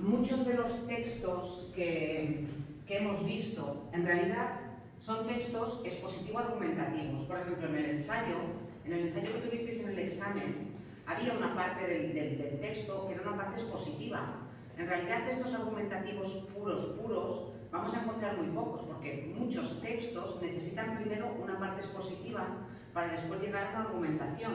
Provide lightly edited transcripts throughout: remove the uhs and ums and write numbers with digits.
Muchos de los textos que hemos visto, en realidad, son textos expositivo-argumentativos. Por ejemplo, en el ensayo que tuvisteis en el examen, había una parte del texto que era una parte expositiva. En realidad, textos argumentativos puros, vamos a encontrar muy pocos, porque muchos textos necesitan primero una parte expositiva para después llegar a una argumentación.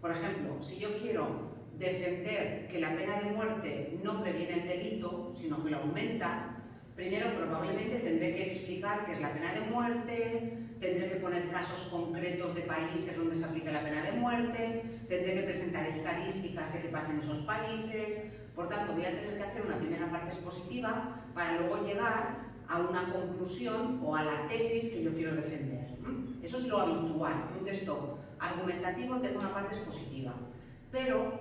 Por ejemplo, si yo quiero defender que la pena de muerte no previene el delito, sino que lo aumenta, primero probablemente tendré que explicar qué es la pena de muerte, tendré que poner casos concretos de países donde se aplica la pena de muerte, tendré que presentar estadísticas de qué pasa en esos países. Por tanto, voy a tener que hacer una primera parte expositiva para luego llegar a una conclusión o a la tesis que yo quiero defender. Eso es lo habitual. Un texto argumentativo tenga una parte expositiva. Pero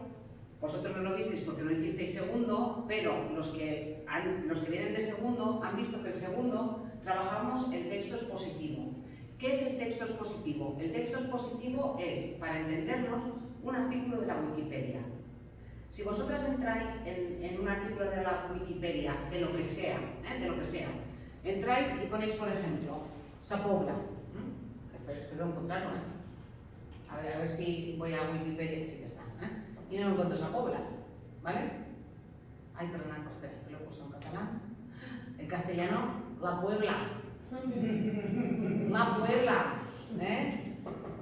vosotros no lo visteis porque no hicisteis segundo, pero los que vienen de segundo han visto que el segundo trabajamos el texto expositivo. ¿Qué es el texto expositivo? El texto expositivo es, para entendernos, un artículo de la Wikipedia. Si vosotras entráis en un artículo de la Wikipedia, de lo que sea, entráis y ponéis, por ejemplo, Sa Pobla. Espero encontrarlo, A ver si voy a Wikipedia, que sí que está, y no encuentro Sa Pobla, ¿vale? Ay, perdona, espera, que lo he puesto en catalán. En castellano, La Puebla. La Puebla,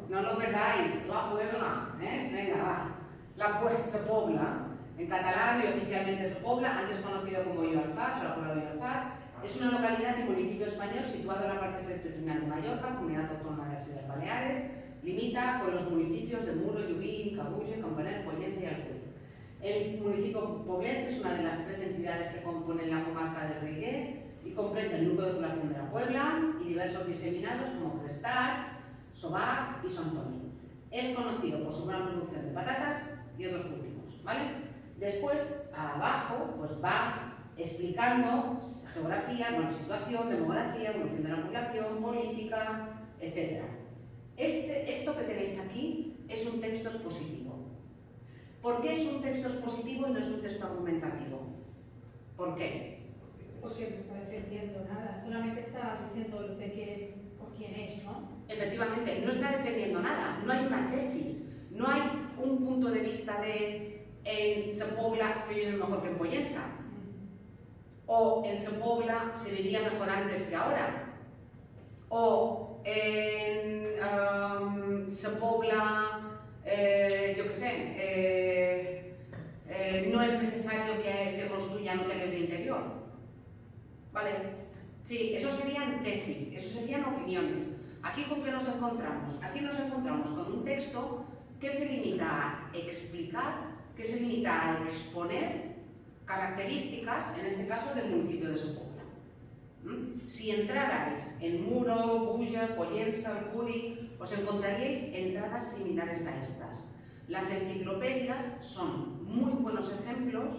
No lo perdáis, La Puebla, Venga, va. Sa Pobla, en catalán y oficialmente Sa Pobla, antes conocido como Llorfás o la Puebla de Llorfás, es una localidad y municipio español situado en la parte septentrional de Mallorca, comunidad autónoma de las Islas Baleares. Limita con los municipios de Muro, Llubí, Cabulle, Campaner, Pollensa y Alcuí. El municipio poblense es una de las 3 entidades que componen la comarca del Reguer y comprende el núcleo de población de la Puebla y diversos diseminados como Prestats, Sobac y Santoni. Es conocido por su gran producción de patatas y otros cultivos, ¿vale? Después, abajo, pues va explicando geografía, situación, demografía, evolución de la población, política, etc. Esto que tenéis aquí es un texto expositivo. ¿Por qué es un texto expositivo y no es un texto argumentativo? ¿Por qué? Porque no está defendiendo nada, solamente está diciendo de qué es o quién es, ¿no? Efectivamente, no está defendiendo nada, no hay una tesis, no hay un punto de vista de en Sa Pobla se vive mejor que en Pollensa, o en Sa Pobla se vivía mejor antes que ahora, o en Sa Pobla, yo qué sé, no es necesario que se construyan hoteles de interior, ¿vale? Sí, eso serían tesis, eso serían opiniones. ¿Aquí con qué nos encontramos? Aquí nos encontramos con un texto que se limita a explicar, que se limita a exponer características, en este caso del municipio de Sa Pobla. Si entrarais en Muro, Bulla, Pollensa, Alcudi, os encontraríais entradas similares a estas. Las enciclopedias son muy buenos ejemplos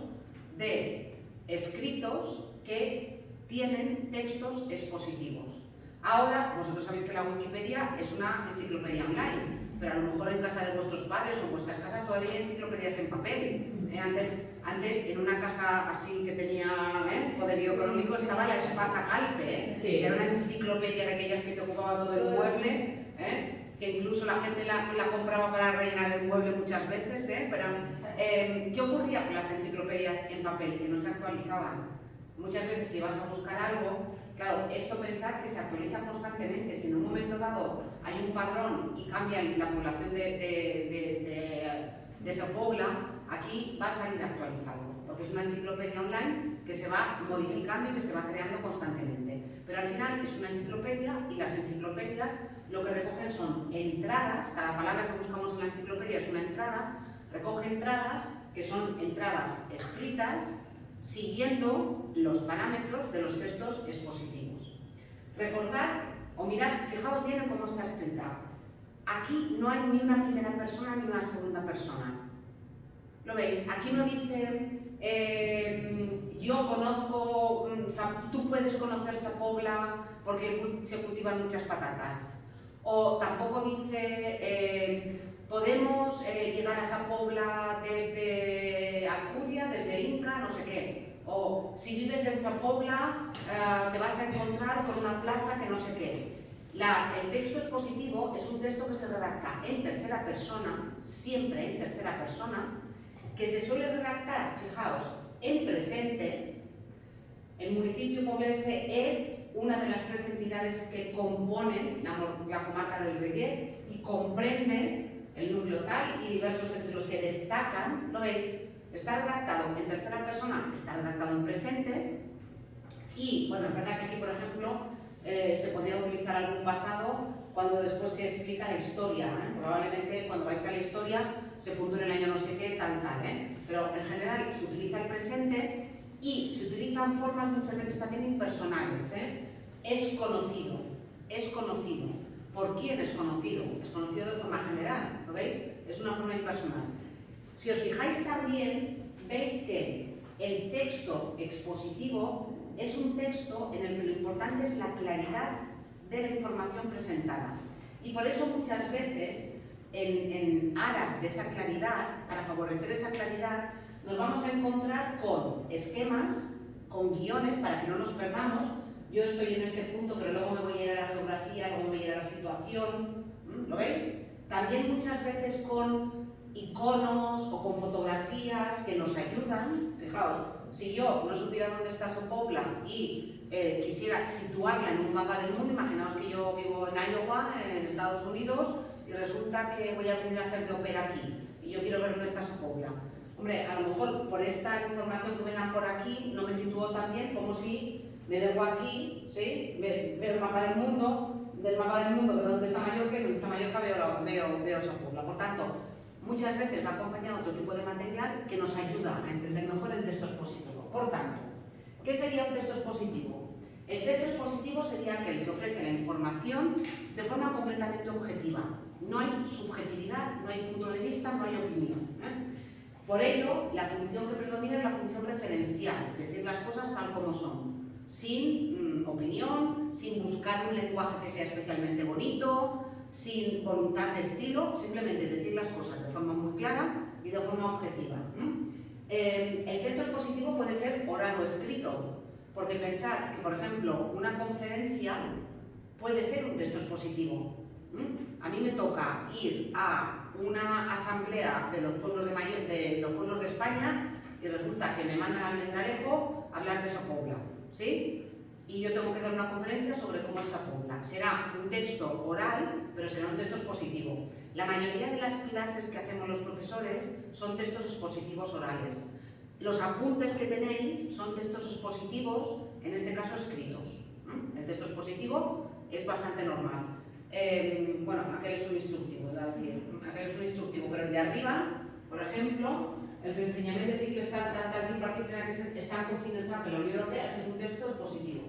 de escritos que tienen textos expositivos. Ahora, vosotros sabéis que la Wikipedia es una enciclopedia online, pero a lo mejor en casa de vuestros padres o en vuestras casas todavía hay enciclopedias en papel. Antes, en una casa así que tenía poderío económico, estaba la Espasa Calpe, Sí. que era una enciclopedia de aquellas que te ocupaba todo el mueble, que incluso la gente la compraba para rellenar el mueble muchas veces, pero ¿qué ocurría con las enciclopedias en papel? Que no se actualizaban. Muchas veces si vas a buscar algo, claro, esto pensad que se actualiza constantemente. Si en un momento dado hay un padrón y cambia la población de Sa Pobla, aquí va a salir actualizado, porque es una enciclopedia online que se va modificando y que se va creando constantemente. Pero al final es una enciclopedia y las enciclopedias lo que recogen son entradas. Cada palabra que buscamos en la enciclopedia es una entrada, recoge entradas que son entradas escritas siguiendo los parámetros de los textos expositivos. Recordad, o mirad, fijaos bien en cómo está escrita. Aquí no hay ni una primera persona ni una segunda persona. ¿Lo veis? Aquí no dice yo conozco, tú puedes conocer Sa Pobla porque se cultivan muchas patatas. O tampoco dice podemos llegar a Sa Pobla desde Alcudia desde Inca, no sé qué. O si vives en Sa Pobla, te vas a encontrar con una plaza que no sé qué. El texto expositivo es un texto que se redacta en tercera persona, siempre en tercera persona, que se suele redactar, fijaos, en presente. El municipio poblense es una de las 3 entidades que componen la comarca del Reguer y comprende el núcleo tal y diversos entre los que destacan, ¿lo veis? Está redactado en tercera persona, está redactado en presente y, bueno, es verdad que aquí, por ejemplo, se podría utilizar algún pasado cuando después se explica la historia, Probablemente cuando vais a la historia se fundó en el año no sé qué, tal, pero en general se utiliza el presente y se utilizan formas muchas veces también impersonales, Es conocido, es conocido. ¿Por quién es conocido? Es conocido de forma general, ¿lo veis? Es una forma impersonal. Si os fijáis también, veis que el texto expositivo es un texto en el que lo importante es la claridad de la información presentada. Y por eso muchas veces, en aras de esa claridad, para favorecer esa claridad, nos vamos a encontrar con esquemas, con guiones, para que no nos perdamos. Yo estoy en este punto, pero luego me voy a ir a la geografía, luego me voy a ir a la situación, ¿lo veis? También muchas veces con iconos o con fotografías que nos ayudan. Fijaos, si yo no supiera dónde está Sa Pobla y quisiera situarla en un mapa del mundo, imaginaos que yo vivo en Iowa, en Estados Unidos, y resulta que voy a venir a hacer de ópera aquí, y yo quiero ver dónde está Sa Pobla. Hombre, a lo mejor por esta información que me dan por aquí, no me sitúo tan bien como si me vengo aquí, ¿sí? Veo el mapa del mundo, veo dónde está Mallorca, y donde está Mallorca veo Sa Pobla. Por tanto, muchas veces va acompañado otro tipo de material que nos ayuda a entender mejor el texto expositivo. Por tanto, ¿qué sería un texto expositivo? El texto expositivo sería aquel que ofrece la información de forma completamente objetiva. No hay subjetividad, no hay punto de vista, no hay opinión. Por ello, la función que predomina es la función referencial, decir las cosas tal como son, sin opinión, sin buscar un lenguaje que sea especialmente bonito, sin voluntad de estilo, simplemente decir las cosas de forma muy clara y de forma objetiva. El texto expositivo puede ser oral o escrito, porque pensad que, por ejemplo, una conferencia puede ser un texto expositivo. A mí me toca ir a una asamblea de los pueblos de España y resulta que me mandan al Almendralejo a hablar de Sa Pobla, ¿sí? Y yo tengo que dar una conferencia sobre cómo es Sa Pobla. Será un texto oral, pero será un texto expositivo. La mayoría de las clases que hacemos los profesores son textos expositivos orales. Los apuntes que tenéis son textos expositivos, en este caso escritos. El texto expositivo es bastante normal. Bueno, aquel es un instructivo, iba a decir. Aquel es un instructivo, pero el de arriba, por ejemplo, els ensenyaments de cicles tan impartits están confinados por la Unión Europea, esto es un texto expositivo.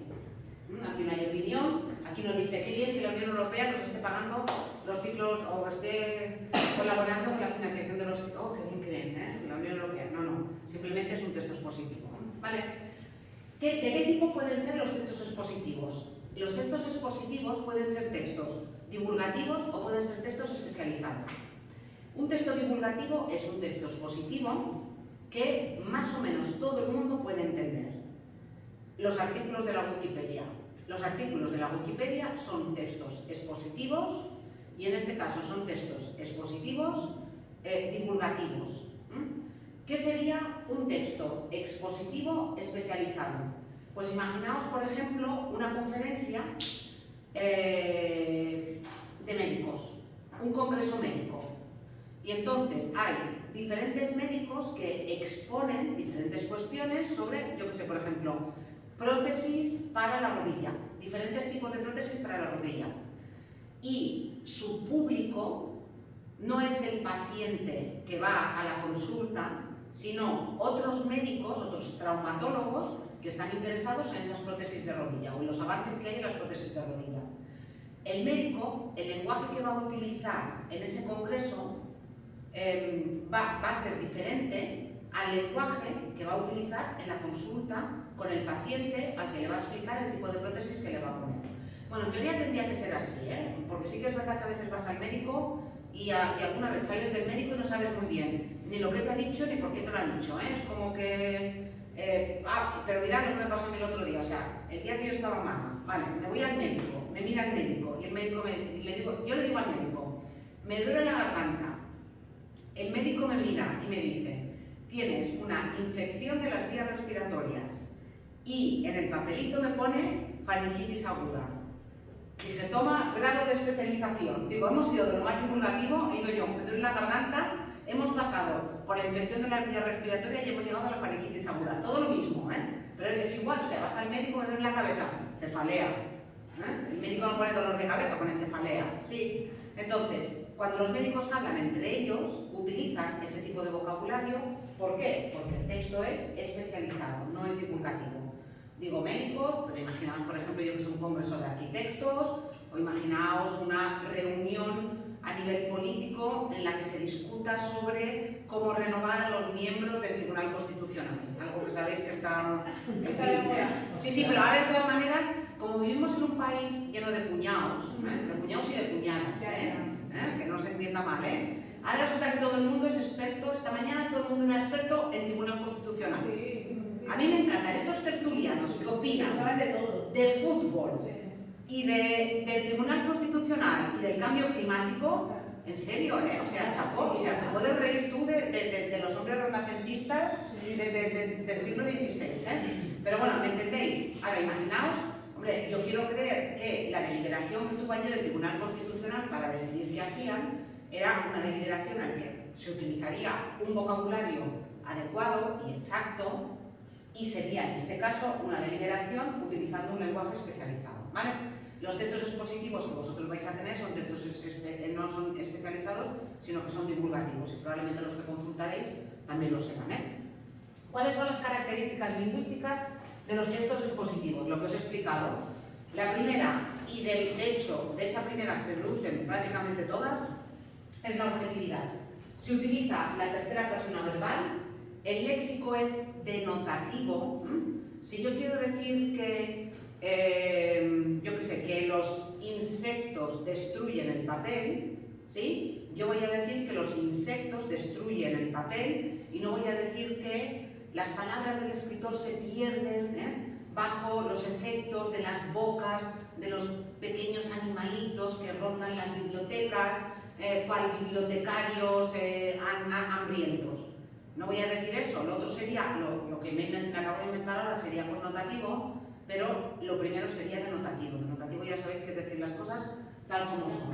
Aquí no hay opinión, aquí nos dice qué bien que la Unión Europea nos esté pagando los ciclos o esté colaborando con la financiación de los ciclos. Oh, qué bien, la Unión Europea. No, simplemente es un texto expositivo. ¿Vale? ¿De qué tipo pueden ser los textos expositivos? Los textos expositivos pueden ser textos divulgativos o pueden ser textos especializados. Un texto divulgativo es un texto expositivo que más o menos todo el mundo puede entender. Los artículos de la Wikipedia. Los artículos de la Wikipedia son textos expositivos y en este caso son textos expositivos divulgativos. ¿Qué sería un texto expositivo especializado? Pues imaginaos, por ejemplo, una conferencia de médicos, un congreso médico. Y entonces hay diferentes médicos que exponen diferentes cuestiones sobre, yo que sé, por ejemplo, prótesis para la rodilla, diferentes tipos de prótesis para la rodilla. Y su público no es el paciente que va a la consulta, sino otros médicos, otros traumatólogos que están interesados en esas prótesis de rodilla o en los avances que hay en las prótesis de rodilla. El médico, el lenguaje que va a utilizar en ese congreso va a ser diferente al lenguaje que va a utilizar en la consulta con el paciente al que le va a explicar el tipo de prótesis que le va a poner. Bueno, en teoría tendría que ser así, porque sí que es verdad que a veces vas al médico y alguna vez sales del médico y no sabes muy bien ni lo que te ha dicho ni por qué te lo ha dicho, ¿eh? Es como que, pero mirad lo que me pasó a mí el otro día, o sea, el día que yo estaba mala, vale, me voy al médico, me mira el médico y el médico yo le digo al médico, me duele la garganta, el médico me mira y me dice, tienes una infección de las vías respiratorias y en el papelito me pone faringitis aguda. Dije, toma grado de especialización. Digo, hemos ido de lo más divulgativo, he ido yo, me duele la garganta, hemos pasado por la infección de las vías respiratorias y hemos llegado a la faringitis aguda. Todo lo mismo, ¿eh? Pero es igual, o sea, vas al médico, me duele la cabeza, cefalea. ¿Eh? El médico no pone dolor de cabeza, pone cefalea. Sí. Entonces, cuando los médicos hablan entre ellos, utilizan ese tipo de vocabulario. ¿Por qué? Porque el texto es especializado, no es divulgativo. Digo médicos, pero imaginaos, por ejemplo, yo que soy un congreso de arquitectos, o imaginaos una reunión a nivel político en la que se discuta sobre cómo renovar a los miembros del Tribunal Constitucional. Algo que sabéis que está... Sí, pero ahora de todas maneras, como vivimos en un país lleno de cuñados y de cuñadas, que no se entienda mal, ahora resulta que todo el mundo es experto, esta mañana todo el mundo era experto en Tribunal Constitucional. A mí me encantan estos tertulianos que opinan de fútbol y del Tribunal Constitucional y del cambio climático, en serio, o sea, chapó, o sea, te puedes reír tú de los hombres renacentistas del siglo XVI, Pero bueno, ¿me entendéis? Ahora, imaginaos, hombre, yo quiero creer que la deliberación que tuvo ayer el Tribunal Constitucional para decidir qué hacían era una deliberación en la que se utilizaría un vocabulario adecuado y exacto, y sería en este caso una deliberación utilizando un lenguaje especializado, ¿vale? Los textos expositivos que vosotros vais a tener son textos no son especializados, sino que son divulgativos, y probablemente los que consultaréis también lo sepan, ¿Cuáles son las características lingüísticas de los textos expositivos? Lo que os he explicado. La primera, y de hecho de esa primera se reducen prácticamente todas, es la objetividad. Se utiliza la tercera persona verbal. El léxico es denotativo. Si yo quiero decir que, yo qué sé, que los insectos destruyen el papel, ¿sí? Yo voy a decir que los insectos destruyen el papel y no voy a decir que las palabras del escritor se pierden bajo los efectos de las bocas de los pequeños animalitos que rondan las bibliotecas, cual bibliotecarios hambrientos. No voy a decir eso, lo otro sería, lo que me acabo de inventar ahora sería connotativo, pero lo primero sería denotativo. Denotativo ya sabéis que es decir las cosas tal como son.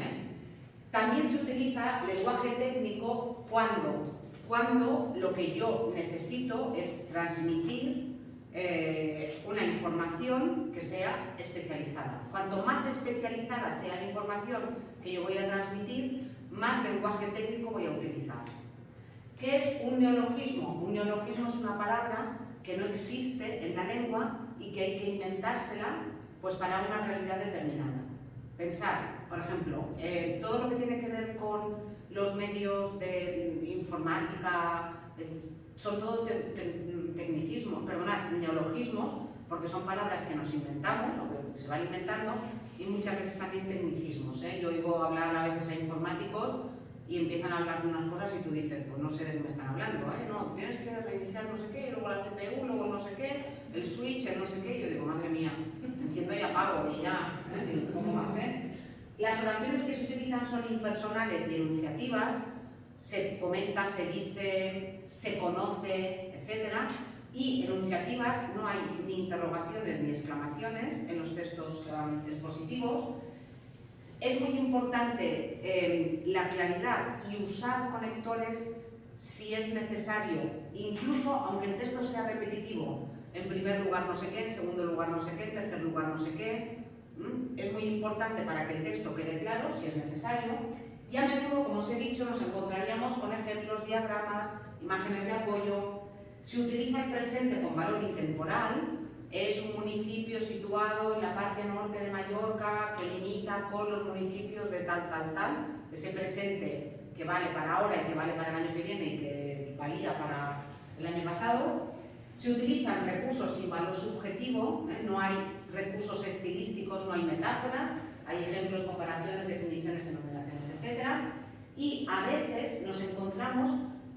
También se utiliza lenguaje técnico cuando lo que yo necesito es transmitir una información que sea especializada. Cuanto más especializada sea la información que yo voy a transmitir, más lenguaje técnico voy a utilizar. ¿Qué es un neologismo? Un neologismo es una palabra que no existe en la lengua y que hay que inventársela pues, para una realidad determinada. Pensar, por ejemplo, todo lo que tiene que ver con los medios de informática, son todo tecnicismos, perdonad, neologismos, porque son palabras que nos inventamos o que se van inventando, y muchas veces también tecnicismos. Yo oigo hablar a veces a informáticos y empiezan a hablar de unas cosas y tú dices, pues no sé de qué me están hablando, no, tienes que reiniciar no sé qué, luego la CPU, luego no sé qué, el switch, el no sé qué, y yo digo, madre mía, enciendo y apago y ya, ¿cómo más, Las oraciones que se utilizan son impersonales y enunciativas, se comenta, se dice, se conoce, etc. Y enunciativas no hay ni interrogaciones ni exclamaciones en los textos expositivos. Es muy importante la claridad y usar conectores si es necesario, incluso aunque el texto sea repetitivo. En primer lugar no sé qué, en segundo lugar no sé qué, en tercer lugar no sé qué. Es muy importante para que el texto quede claro, si es necesario. Y a menudo, como os he dicho, nos encontraríamos con ejemplos, diagramas, imágenes de apoyo. Se utiliza el presente con valor intemporal. Es un municipio situado en la parte norte de Mallorca que limita con los municipios de tal. Ese presente que vale para ahora y que vale para el año que viene y que valía para el año pasado. Se utilizan recursos sin valor subjetivo, no hay recursos estilísticos, no hay metáforas, hay ejemplos, comparaciones, definiciones, enumeraciones, etc. y a veces nos encontramos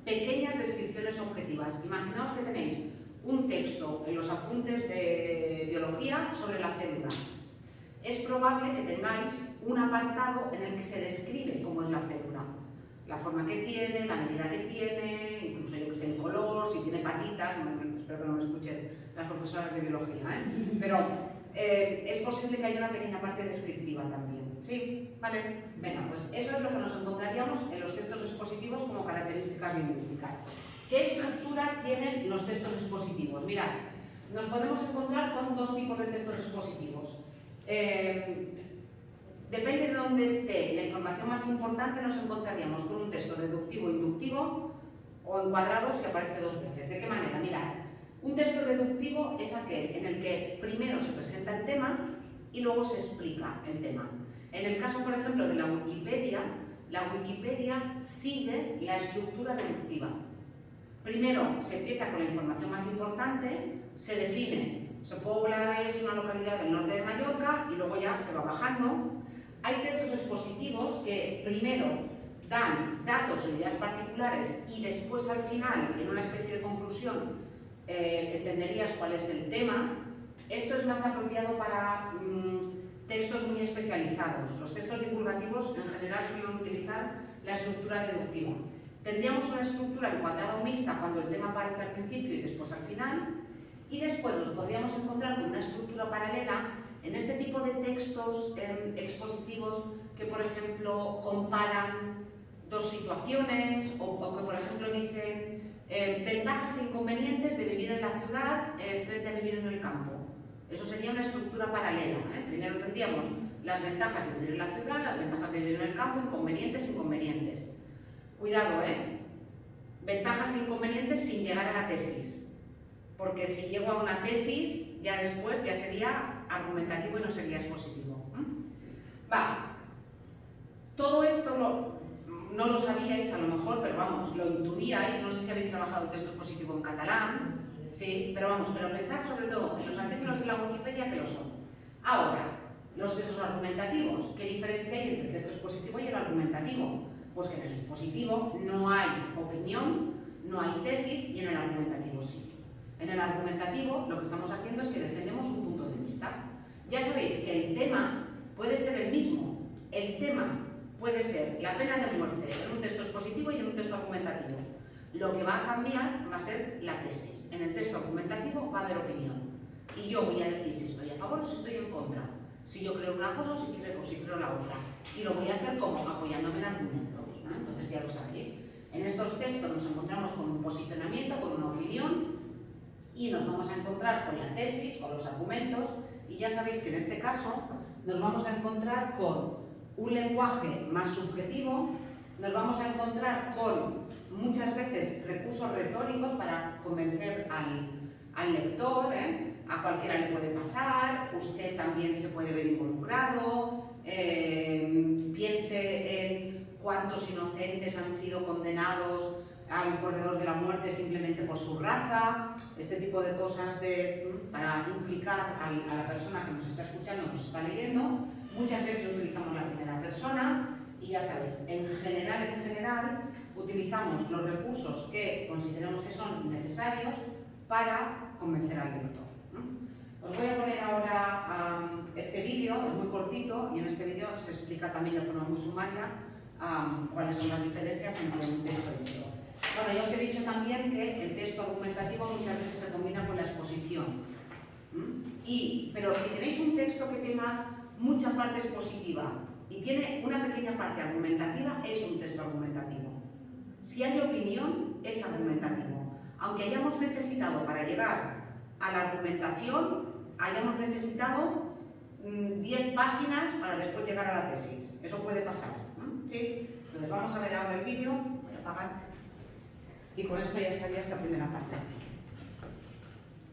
pequeñas descripciones objetivas. Imaginaos que tenéis un texto en los apuntes de biología sobre la célula. Es probable que tengáis un apartado en el que se describe cómo es la célula, la forma que tiene, la medida que tiene, incluso yo que sé, el color, si tiene patitas, espero que no me escuchen las profesoras de biología, pero es posible que haya una pequeña parte descriptiva también. ¿Sí? ¿Vale? Venga, pues eso es lo que nos encontraríamos en los textos expositivos como características lingüísticas. ¿Qué estructura tienen los textos expositivos? Mirad, nos podemos encontrar con dos tipos de textos expositivos. Depende de dónde esté la información más importante, nos encontraríamos con un texto deductivo, inductivo o encuadrado si aparece dos veces. ¿De qué manera? Mirad, un texto deductivo es aquel en el que primero se presenta el tema y luego se explica el tema. En el caso, por ejemplo, de la Wikipedia sigue la estructura deductiva. Primero se empieza con la información más importante, se define, Sepúlveda es una localidad del norte de Mallorca y luego ya se va bajando. Hay textos expositivos que primero dan datos o ideas particulares y después al final, en una especie de conclusión, entenderías cuál es el tema. Esto es más apropiado para textos muy especializados. Los textos divulgativos en general suelen utilizar la estructura deductiva. Tendríamos una estructura encuadrada o mixta cuando el tema aparece al principio y después al final, y después nos podríamos encontrar con una estructura paralela en este tipo de textos expositivos que, por ejemplo, comparan dos situaciones o que, por ejemplo, dicen ventajas e inconvenientes de vivir en la ciudad frente a vivir en el campo. Eso sería una estructura paralela. Primero tendríamos las ventajas de vivir en la ciudad, las ventajas de vivir en el campo, inconvenientes. Cuidado, ventajas e inconvenientes sin llegar a la tesis. Porque si llego a una tesis, ya después ya sería argumentativo y no sería expositivo. Todo esto no lo sabíais a lo mejor, pero vamos, lo intuíais. No sé si habéis trabajado el texto expositivo en catalán. Sí, pero pensad sobre todo en los artículos de la Wikipedia que lo son. Ahora, los textos argumentativos, ¿qué diferencia hay entre el texto expositivo y el argumentativo? Pues que en el expositivo no hay opinión, no hay tesis, y en el argumentativo sí. En el argumentativo lo que estamos haciendo es que defendemos un punto de vista. Ya sabéis que el tema puede ser el mismo. El tema puede ser la pena de muerte en un texto expositivo y en un texto argumentativo. Lo que va a cambiar va a ser la tesis. En el texto argumentativo va a haber opinión. Y yo voy a decir si estoy a favor o si estoy en contra. Si yo creo una cosa o si creo la otra. Y lo voy a hacer como apoyándome en argumentos. Entonces ya lo sabéis. En estos textos nos encontramos con un posicionamiento, con una opinión, y nos vamos a encontrar con la tesis, con los argumentos, y ya sabéis que en este caso nos vamos a encontrar con un lenguaje más subjetivo, nos vamos a encontrar con muchas veces recursos retóricos para convencer al lector, a cualquiera le puede pasar, usted también se puede ver involucrado, piense en cuántos inocentes han sido condenados al corredor de la muerte simplemente por su raza, este tipo de cosas para implicar a la persona que nos está escuchando, nos está leyendo. Muchas veces utilizamos la primera persona y ya sabéis, en general utilizamos los recursos que consideramos que son necesarios para convencer al lector. Os voy a poner ahora este vídeo, es muy cortito, y en este vídeo se explica también de forma muy sumaria cuáles son las diferencias entre un texto y otro. Bueno, ya os he dicho también que el texto argumentativo muchas veces se combina con la exposición. Pero si tenéis un texto que tenga mucha parte expositiva y tiene una pequeña parte argumentativa, es un texto argumentativo. Si hay opinión, es argumentativo. Aunque hayamos necesitado para llegar a la argumentación, hayamos necesitado 10 páginas para después llegar a la tesis. Eso puede pasar. ¿Sí? Entonces vamos a ver ahora el vídeo. Voy a apagar. Y con esto ya estaría esta primera parte.